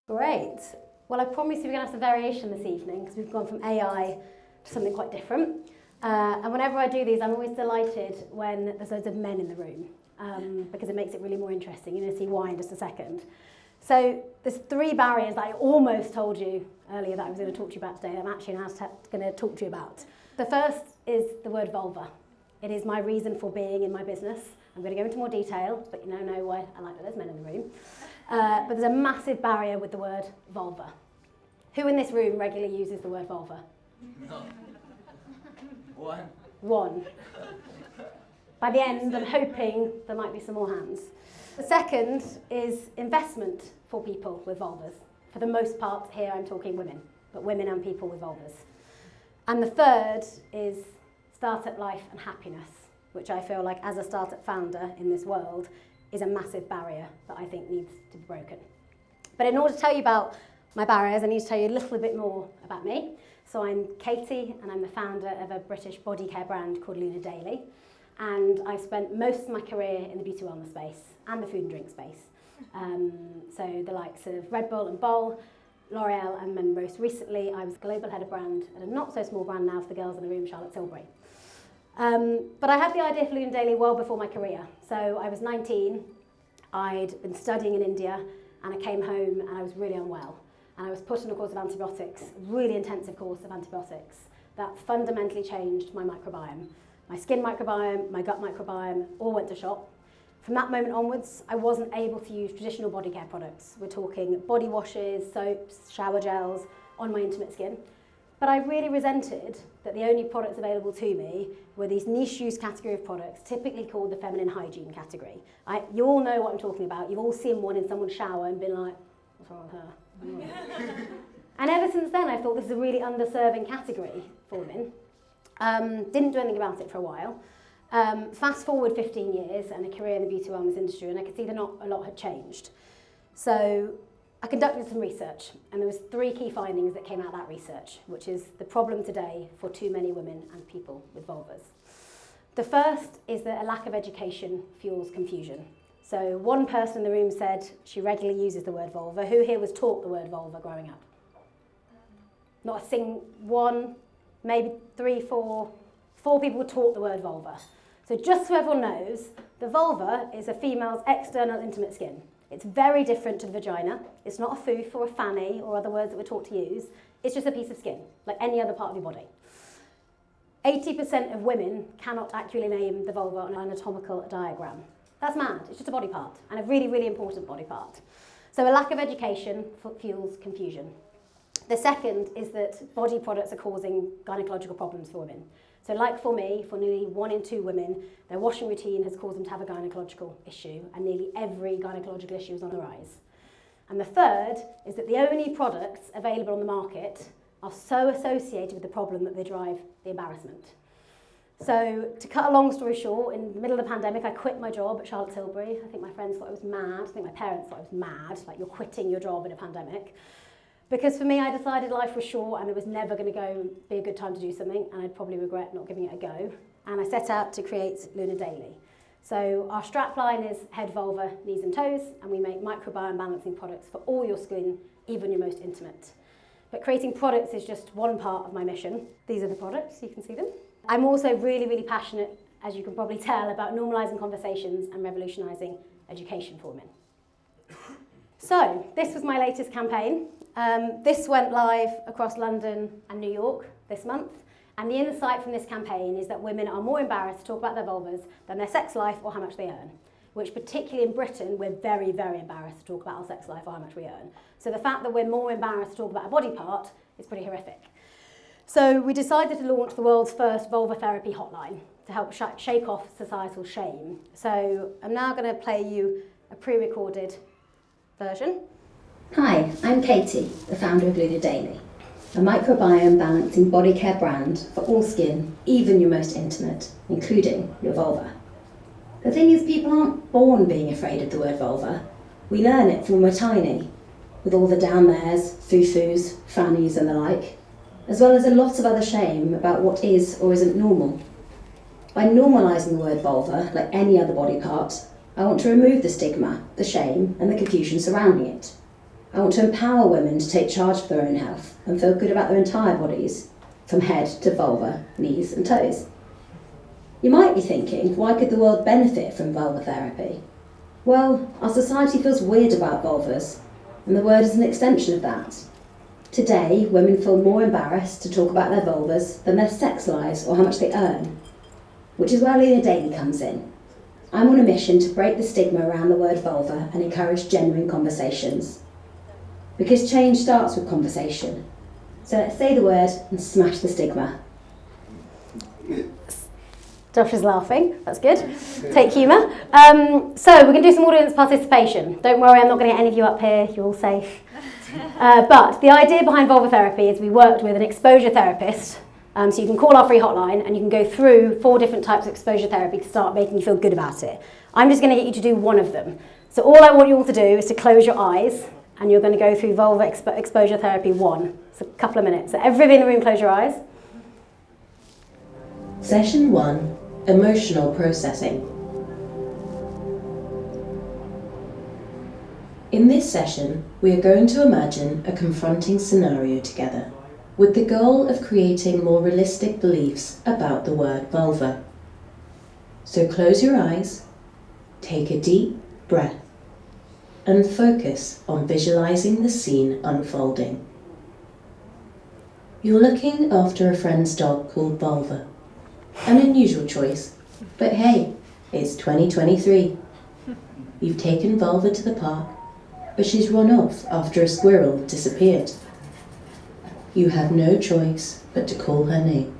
Great. Well, I promised you we're going to have some variation this evening because we've gone from AI to something quite different. And whenever I do these, I'm always delighted when there's loads of men in the room because it makes it really more interesting. You're going to see why in just a second. So there's 3 barriers that I almost told you earlier that I was going to talk to you about today. I'm actually now going to talk to you about. The first is the word vulva. It is my reason for being in my business. I'm going to go into more detail, but you know why I like that there's men in the room. But there's a massive barrier with the word vulva. Who in this room regularly uses the word vulva? No. One. By the end, I'm hoping there might be some more hands. The second is investment for people with vulvas. For the most part, here I'm talking women, but women and people with vulvas. And the third is startup life and happiness, which I feel like as a startup founder in this world is a massive barrier that I think needs to be broken. But in order to tell you about my barriers, I need to tell you a little bit more about me. So I'm Katy, and I'm the founder of a British body care brand called Luna Daily. And I've spent most of my career in the beauty wellness space and the food and drink space. So the likes of Red Bull and Bol, L'Oreal, and then most recently I was global head of brand at a not so small brand now for the girls in the room, Charlotte Tilbury. But I had the idea for Luna Daily well before my career. So I was 19, I'd been studying in India, and I came home and I was really unwell. And I was put on a course of antibiotics, a really intensive course of antibiotics that fundamentally changed my microbiome. My skin microbiome, my gut microbiome, all went to shop. From that moment onwards, I wasn't able to use traditional body care products. We're talking body washes, soaps, shower gels on my intimate skin. But I really resented that the only products available to me were these niche use category of products, typically called the feminine hygiene category. You all know what I'm talking about. You've all seen one in someone's shower and been like, what's wrong with her? And ever since then, I thought this is a really underserving category for women. Didn't do anything about it for a while. Fast forward 15 years and a career in the beauty wellness industry, and I could see that not a lot had changed. So I conducted some research, and there was 3 key findings that came out of that research, which is the problem today for too many women and people with vulvas. The first is that a lack of education fuels confusion. So one person in the room said she regularly uses the word vulva. Who here was taught the word vulva growing up? Not a one, maybe 3, 4 people were taught the word vulva. So just so everyone knows, the vulva is a female's external intimate skin. It's very different to the vagina. It's not a foof or a fanny or other words that we're taught to use. It's just a piece of skin, like any other part of your body. 80% of women cannot accurately name the vulva on an anatomical diagram. That's mad. It's just a body part, and a really, really important body part. So a lack of education fuels confusion. The second is that body products are causing gynecological problems for women. So like for me, for nearly 1 in 2 women, their washing routine has caused them to have a gynecological issue, and nearly every gynecological issue is on the rise. And the third is that the only products available on the market are so associated with the problem that they drive the embarrassment. So to cut a long story short, in the middle of the pandemic, I quit my job at Charlotte Tilbury. I think my friends thought I was mad. I think my parents thought I was mad, like you're quitting your job in a pandemic. Because for me, I decided life was short and it was never going to be a good time to do something, and I'd probably regret not giving it a go. And I set out to create Luna Daily. So our strapline is head, vulva, knees and toes, and we make microbiome balancing products for all your skin, even your most intimate. But creating products is just one part of my mission. These are the products, you can see them. I'm also really, really passionate, as you can probably tell, about normalising conversations and revolutionising education for women. So this was my latest campaign. This went live across London and New York this month. And the insight from this campaign is that women are more embarrassed to talk about their vulvas than their sex life or how much they earn, which particularly in Britain, we're very, very embarrassed to talk about our sex life or how much we earn. So the fact that we're more embarrassed to talk about a body part is pretty horrific. So we decided to launch the world's first vulva therapy hotline to help shake off societal shame. So I'm now going to play you a pre-recorded version. Hi, I'm Katy, the founder of Luna Daily, a microbiome balancing body care brand for all skin, even your most intimate, including your vulva. The thing is, people aren't born being afraid of the word vulva. We learn it from when we're tiny, with all the down there's, foo-foos, fannies and the like, as well as a lot of other shame about what is or isn't normal. By normalising the word vulva, like any other body part, I want to remove the stigma, the shame and the confusion surrounding it. I want to empower women to take charge of their own health and feel good about their entire bodies, from head to vulva, knees and toes. You might be thinking, why could the world benefit from vulva therapy? Well, our society feels weird about vulvas, and the word is an extension of that. Today, women feel more embarrassed to talk about their vulvas than their sex lives or how much they earn, which is where Leader Daily comes in. I'm on a mission to break the stigma around the word vulva and encourage genuine conversations. Because change starts with conversation. So let's say the word and smash the stigma. Josh is laughing, that's good. Take humour. So we're going to do some audience participation. Don't worry, I'm not going to get any of you up here, you're all safe. But the idea behind vulva therapy is we worked with an exposure therapist. So you can call our free hotline and you can go through 4 different types of exposure therapy to start making you feel good about it. I'm just going to get you to do one of them. So all I want you all to do is to close your eyes and you're going to go through vulva exposure therapy 1. It's a couple of minutes. So everybody in the room, close your eyes. Session 1, Emotional Processing. In this session, we are going to imagine a confronting scenario together, with the goal of creating more realistic beliefs about the word vulva. So close your eyes, take a deep breath, and focus on visualizing the scene unfolding. You're looking after a friend's dog called Vulva. An unusual choice, but hey, it's 2023. You've taken Vulva to the park, but she's run off after a squirrel disappeared. You have no choice but to call her name.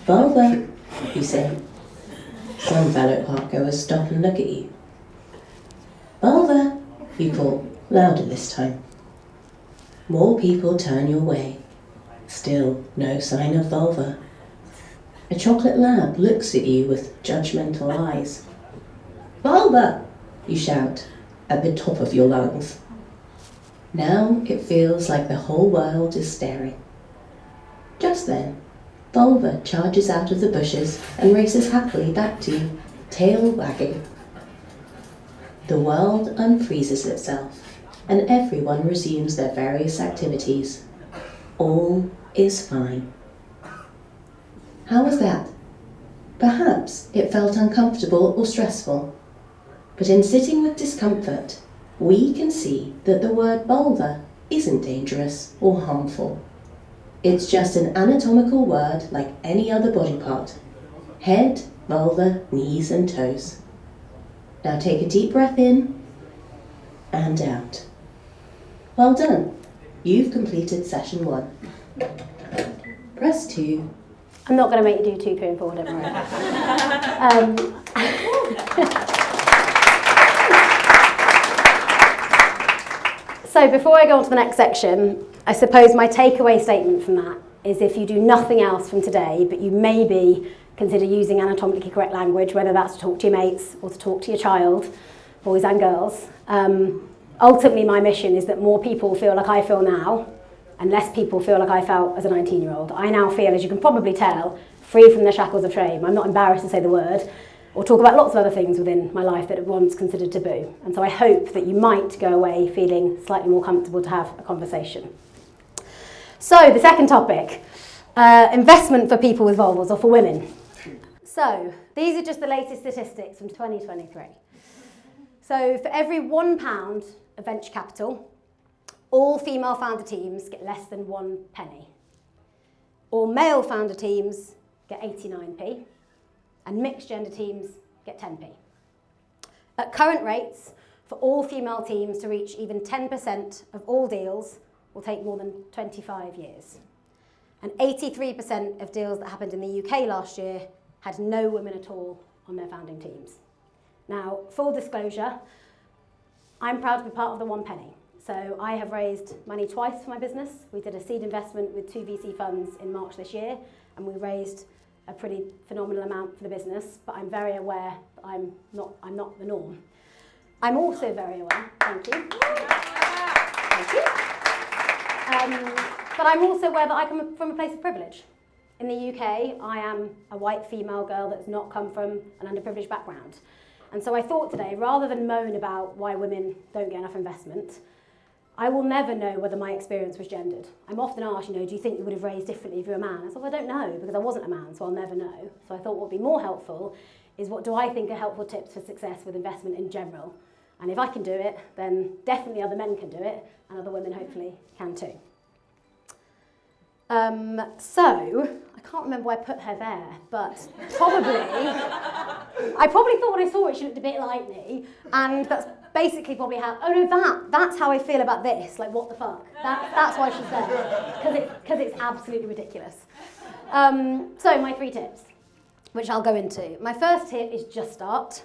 Vulva, you say. Some fellow parkgoers stop and look at you. Vulva, you call, louder this time. More people turn your way. Still no sign of Vulva. A chocolate lab looks at you with judgmental eyes. Vulva, you shout at the top of your lungs. Now it feels like the whole world is staring. Just then, Vulva charges out of the bushes and races happily back to you, tail wagging. The world unfreezes itself, and everyone resumes their various activities. All is fine. How was that? Perhaps it felt uncomfortable or stressful, but in sitting with discomfort, we can see that the word vulva isn't dangerous or harmful. It's just an anatomical word like any other body part. Head, vulva, knees and toes. Now take a deep breath in and out. Well done. You've completed session 1. Press 2. I'm not going to make you do 2, 3 and 4, don't worry. So before I go on to the next section, I suppose my takeaway statement from that is if you do nothing else from today, but you maybe consider using anatomically correct language, whether that's to talk to your mates or to talk to your child, boys and girls, ultimately my mission is that more people feel like I feel now and less people feel like I felt as a 19-year-old. I now feel, as you can probably tell, free from the shackles of shame. I'm not embarrassed to say the word or talk about lots of other things within my life that were once considered taboo. And so I hope that you might go away feeling slightly more comfortable to have a conversation. So the second topic, investment for people with vulvas or for women. So these are just the latest statistics from 2023. So for every £1 of venture capital, all female founder teams get less than 1 penny. All male founder teams get 89p, and mixed gender teams get 10p. At current rates, for all female teams to reach even 10% of all deals will take more than 25 years. And 83% of deals that happened in the UK last year had no women at all on their founding teams. Now, full disclosure, I'm proud to be part of the 1 penny. So I have raised money twice for my business. We did a seed investment with 2 VC funds in March this year, and we raised a pretty phenomenal amount for the business, but I'm very aware that I'm not the norm. I'm also very aware, thank you. Thank you. But I'm also aware that I come from a place of privilege. In the UK, I am a white female girl that's not come from an underprivileged background. And so I thought today, rather than moan about why women don't get enough investment, I will never know whether my experience was gendered. I'm often asked, do you think you would have raised differently if you were a man? I said, well, I don't know, because I wasn't a man, so I'll never know. So I thought what would be more helpful is what do I think are helpful tips for success with investment in general. And if I can do it, then definitely other men can do it, and other women hopefully can too. So, I can't remember why I put her there, but I probably thought when I saw it she looked a bit like me, and that's basically probably how, that's how I feel about this, like what the fuck. That's why she's there, because it's absolutely ridiculous. So my 3 tips, which I'll go into. My first tip is just start.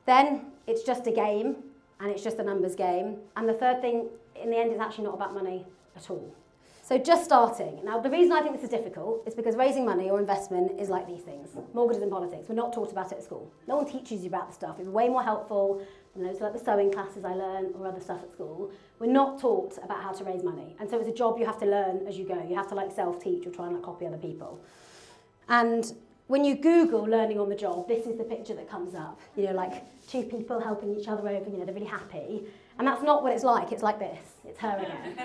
Then it's just a game, and it's just a numbers game. And the third thing, in the end, is actually not about money at all. So just starting. Now, the reason I think this is difficult is because raising money or investment is like these things. Mortgages and politics. We're not taught about it at school. No one teaches you about the stuff. It's way more helpful than those like the sewing classes I learn or other stuff at school. We're not taught about how to raise money. And so it's a job you have to learn as you go. You have to like self-teach or try and like copy other people. And when you Google learning on the job, this is the picture that comes up. Like 2 people helping each other over, they're really happy. And that's not what it's like this. It's her again.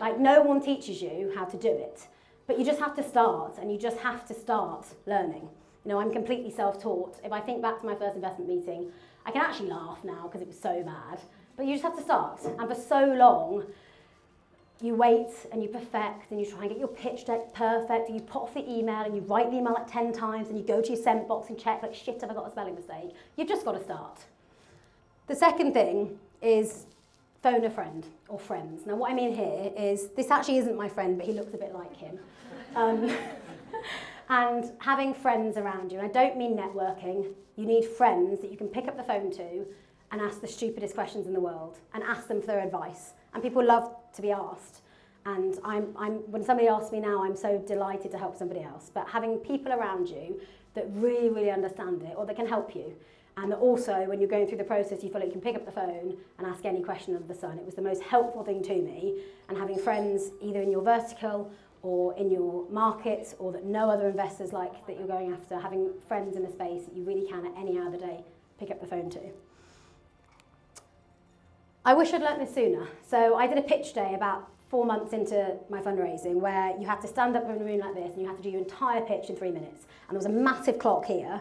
Like no one teaches you how to do it. But you just have to start, and you just have to start learning. I'm completely self-taught. If I think back to my first investment meeting, I can actually laugh now because it was so bad. But you just have to start. And for so long, you wait and you perfect and you try and get your pitch deck perfect and you put off the email and you write the email like 10 times and you go to your sent box and check like, shit, have I got a spelling mistake? You've just got to start. The second thing is phone a friend or friends. Now what I mean here is, this actually isn't my friend, but he looks a bit like him. And having friends around you, and I don't mean networking, you need friends that you can pick up the phone to and ask the stupidest questions in the world and ask them for their advice. And people love to be asked. And when somebody asks me now, I'm so delighted to help somebody else. But having people around you that really, really understand it or that can help you, and that also when you're going through the process, you feel like you can pick up the phone and ask any question under the sun. It was the most helpful thing to me. And having friends either in your vertical or in your market, or that know other investors like that you're going after, having friends in the space that you really can at any hour of the day pick up the phone to. I wish I'd learnt this sooner. So I did a pitch day about 4 months into my fundraising where you had to stand up in a room like this and you had to do your entire pitch in 3 minutes. And there was a massive clock here,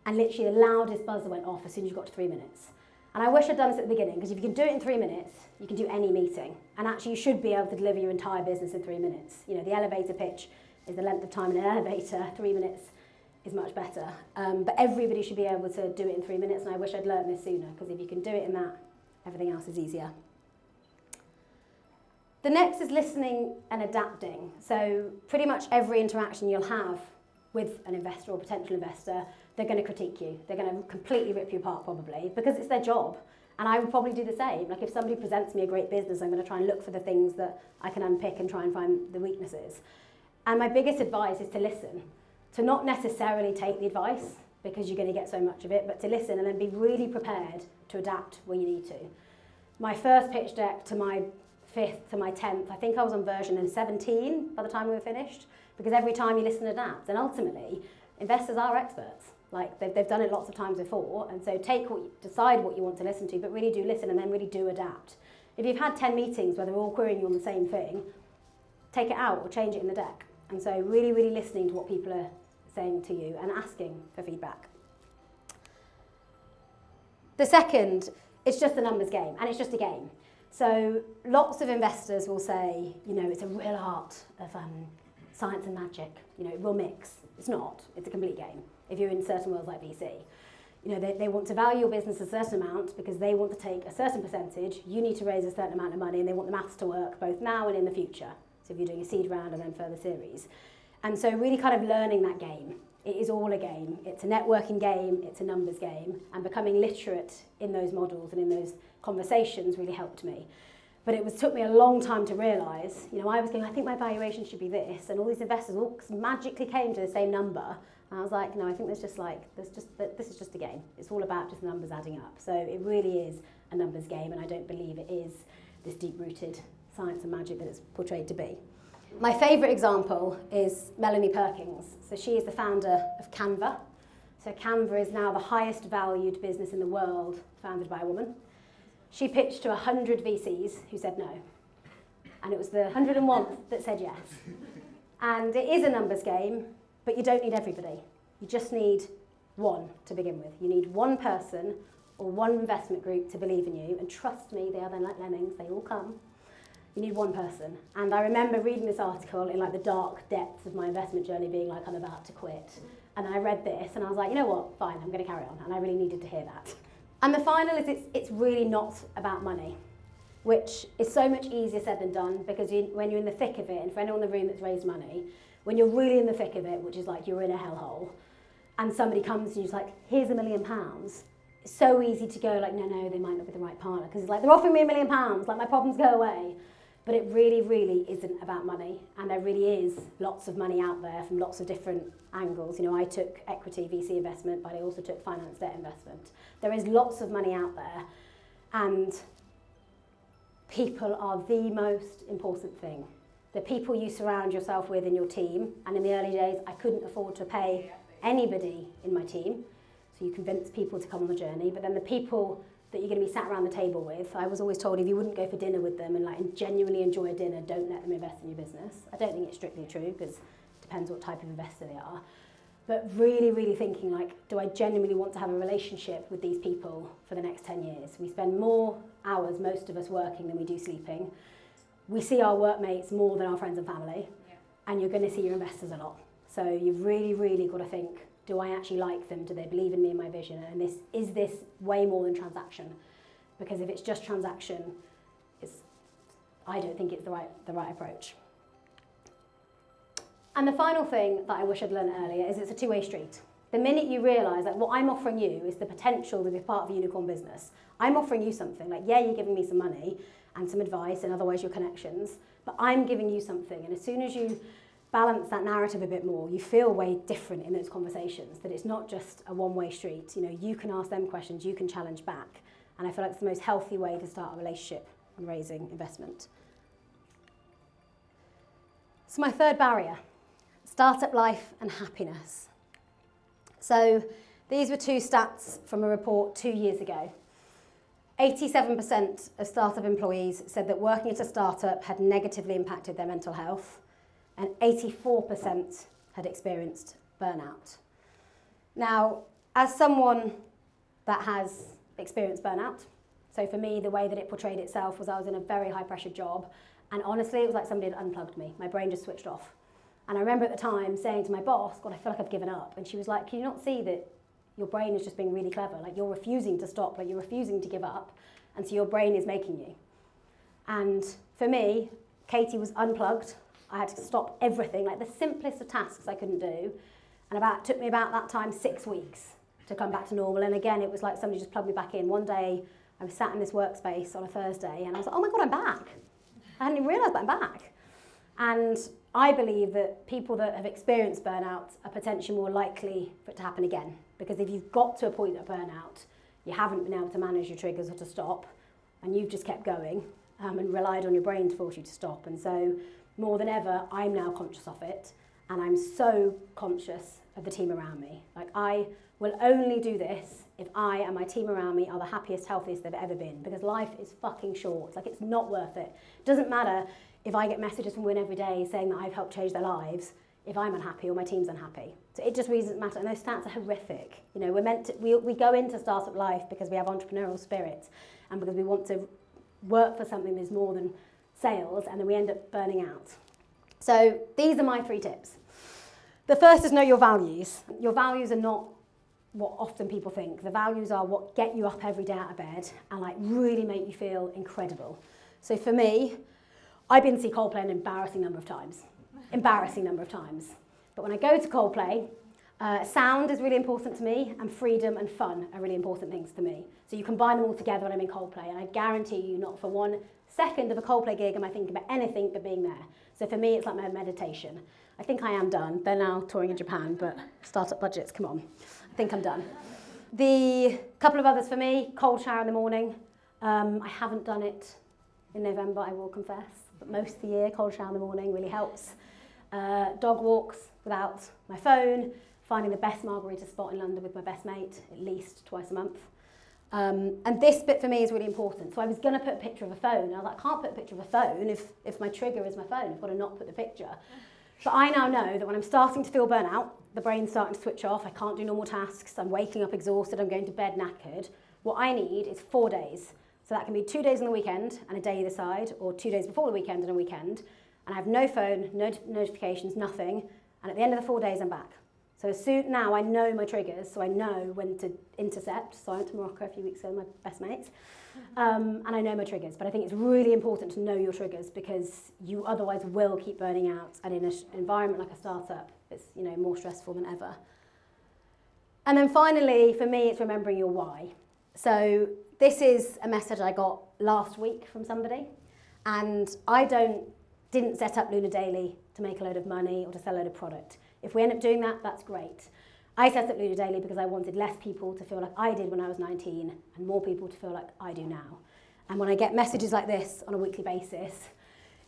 and literally the loudest buzzer went off as soon as you got to 3 minutes. And I wish I'd done this at the beginning, because if you can do it in 3 minutes, you can do any meeting. And actually you should be able to deliver your entire business in 3 minutes. The elevator pitch is the length of time in an elevator. 3 minutes is much better. But everybody should be able to do it in 3 minutes, and I wish I'd learned this sooner, because if you can do it in that, everything else is easier. The next is listening and adapting. So pretty much every interaction you'll have with an investor or potential investor, they're going to critique you. They're going to completely rip you apart probably, because it's their job. And I would probably do the same. Like if somebody presents me a great business, I'm going to try and look for the things that I can unpick and try and find the weaknesses. And my biggest advice is to listen, to not necessarily take the advice because you're going to get so much of it, but to listen and then be really prepared to adapt where you need to. My first pitch deck to my 5th to my 10th, I think I was on version 17 by the time we were finished, because every time you listen and adapt, and ultimately investors are experts. Like they've done it lots of times before, and so decide what you want to listen to, but really do listen and then really do adapt. If you've had 10 meetings where they're all querying you on the same thing, take it out or change it in the deck. And so really, really listening to what people are saying to you and asking for feedback. The second, it's just a numbers game, and it's just a game. So lots of investors will say, it's a real art of science and magic, real mix. It's not, it's a complete game. If you're in certain worlds like VC, they want to value your business a certain amount because they want to take a certain percentage. You need to raise a certain amount of money, and they want the maths to work both now and in the future. So if you're doing a seed round and then further series. And so really kind of learning that game. It is all a game. It's a networking game, it's a numbers game, and becoming literate in those models and in those conversations really helped me. But it took me a long time to realise, I was going, I think my valuation should be this, and all these investors all magically came to the same number. And I was like, no, I think this is just a game. It's all about just numbers adding up. So it really is a numbers game, and I don't believe it is this deep-rooted science and magic that it's portrayed to be. My favourite example is Melanie Perkins. So she is the founder of Canva. So Canva is now the highest valued business in the world founded by a woman. She pitched to 100 VCs who said no. And it was the 101th that said yes. And it is a numbers game, but you don't need everybody. You just need one to begin with. You need one person or one investment group to believe in you. And trust me, they are then like lemmings, they all come. You need one person. And I remember reading this article in like the dark depths of my investment journey, being like, I'm about to quit. And I read this and I was like, you know what, fine, I'm going to carry on. And I really needed to hear that. And the final is it's really not about money, which is so much easier said than done, because when you're in the thick of it, and for anyone in the room that's raised money, when you're really in the thick of it, which is like you're in a hellhole, and somebody comes and you're like, here's £1 million, it's so easy to go like, no, they might not be the right partner, because it's like, they're offering me £1 million, like my problems go away. But it really, really isn't about money, and there really is lots of money out there from lots of different angles. You know, I took equity VC investment, but I also took finance debt investment. There is lots of money out there, and people are the most important thing. The people you surround yourself with in your team, and in the early days, I couldn't afford to pay anybody in my team, so you convince people to come on the journey, but then the people that you're going to be sat around the table with, I was always told if you wouldn't go for dinner with them and genuinely enjoy a dinner, don't let them invest in your business. I don't think it's strictly true, because it depends what type of investor they are. But really, really thinking like, do I genuinely want to have a relationship with these people for the next 10 years? We spend more hours, most of us, working than we do sleeping. We see our workmates more than our friends and family, and you're going to see your investors a lot. So you've really, really got to think, do I actually like them? Do they believe in me and my vision? And is this way more than transaction? Because if it's just transaction, I don't think it's the right approach. And the final thing that I wish I'd learned earlier is it's a two-way street. The minute you realise that what I'm offering you is the potential to be part of a unicorn business, I'm offering you something, like, yeah, you're giving me some money and some advice and otherwise your connections, but I'm giving you something. And as soon as you balance that narrative a bit more, you feel way different in those conversations, that it's not just a one-way street. You know, you can ask them questions, you can challenge back. And I feel like it's the most healthy way to start a relationship and raising investment. So my third barrier, startup life and happiness. So these were two stats from a report 2 years ago. 87% of startup employees said that working at a startup had negatively impacted their mental health, and 84% had experienced burnout. Now, as someone that has experienced burnout, so for me, the way that it portrayed itself was I was in a very high-pressure job, and honestly, it was like somebody had unplugged me. My brain just switched off. And I remember at the time saying to my boss, God, I feel like I've given up. And she was like, can you not see that your brain is just being really clever? Like, you're refusing to stop, like you're refusing to give up, and so your brain is making you. And for me, Katy was unplugged. I had to stop everything, like the simplest of tasks I couldn't do. And it took me about that time 6 weeks to come back to normal. And again, it was like somebody just plugged me back in. One day, I was sat in this workspace on a Thursday, and I was like, oh my God, I'm back. I hadn't even realised that I'm back. And I believe that people that have experienced burnout are potentially more likely for it to happen again. Because if you've got to a point of burnout, you haven't been able to manage your triggers or to stop, and you've just kept going and relied on your brain to force you to stop. And so more than ever, I'm now conscious of it, and I'm so conscious of the team around me. Like, I will only do this if I and my team around me are the happiest, healthiest they've ever been, because life is fucking short. Like, it's not worth it. It doesn't matter if I get messages from women every day saying that I've helped change their lives if I'm unhappy or my team's unhappy. So it just really doesn't matter, and those stats are horrific. You know, we go into startup life because we have entrepreneurial spirit and because we want to work for something that's more than sales, and then we end up burning out. So these are my 3 tips. The first is know your values. Your values are not what often people think. The values are what get you up every day out of bed and like really make you feel incredible. So for me, I've been to see Coldplay an embarrassing number of times. But when I go to Coldplay, sound is really important to me, and freedom and fun are really important things to me. So you combine them all together when I'm in Coldplay, and I guarantee you not for 1 second of a Coldplay gig am I thinking about anything but being there. So for me, it's like my meditation. I think I am done. They're now touring in Japan, but startup budgets, come on. I think I'm done. The couple of others for me, cold shower in the morning. I haven't done it in November, I will confess, but most of the year, cold shower in the morning really helps. Dog walks without my phone, finding the best margarita spot in London with my best mate, at least twice a month. And this bit for me is really important. So I was going to put a picture of a phone. I was like, I can't put a picture of a phone if my trigger is my phone. I've got to not put the picture. But I now know that when I'm starting to feel burnout, the brain's starting to switch off, I can't do normal tasks, I'm waking up exhausted, I'm going to bed knackered. What I need is 4 days. So that can be 2 days on the weekend and a day either side, or 2 days before the weekend and a weekend. And I have no phone, no notifications, nothing. And at the end of the 4 days, I'm back. So now I know my triggers, so I know when to intercept. So I went to Morocco a few weeks ago with my best mates. And I know my triggers, but I think it's really important to know your triggers because you otherwise will keep burning out. And in an environment like a startup, it's more stressful than ever. And then finally, for me, it's remembering your why. So this is a message I got last week from somebody, and I didn't set up Luna Daily to make a load of money or to sell a load of product. If we end up doing that, that's great. I set up Luna Daily because I wanted less people to feel like I did when I was 19 and more people to feel like I do now. And when I get messages like this on a weekly basis,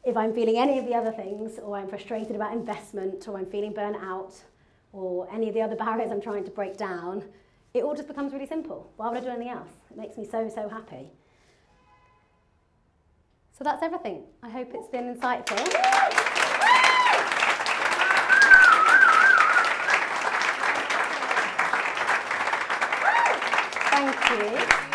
if I'm feeling any of the other things, or I'm frustrated about investment, or I'm feeling burnt out, or any of the other barriers I'm trying to break down, it all just becomes really simple. Why would I do anything else? It makes me so, so happy. So that's everything. I hope it's been insightful. Thank you.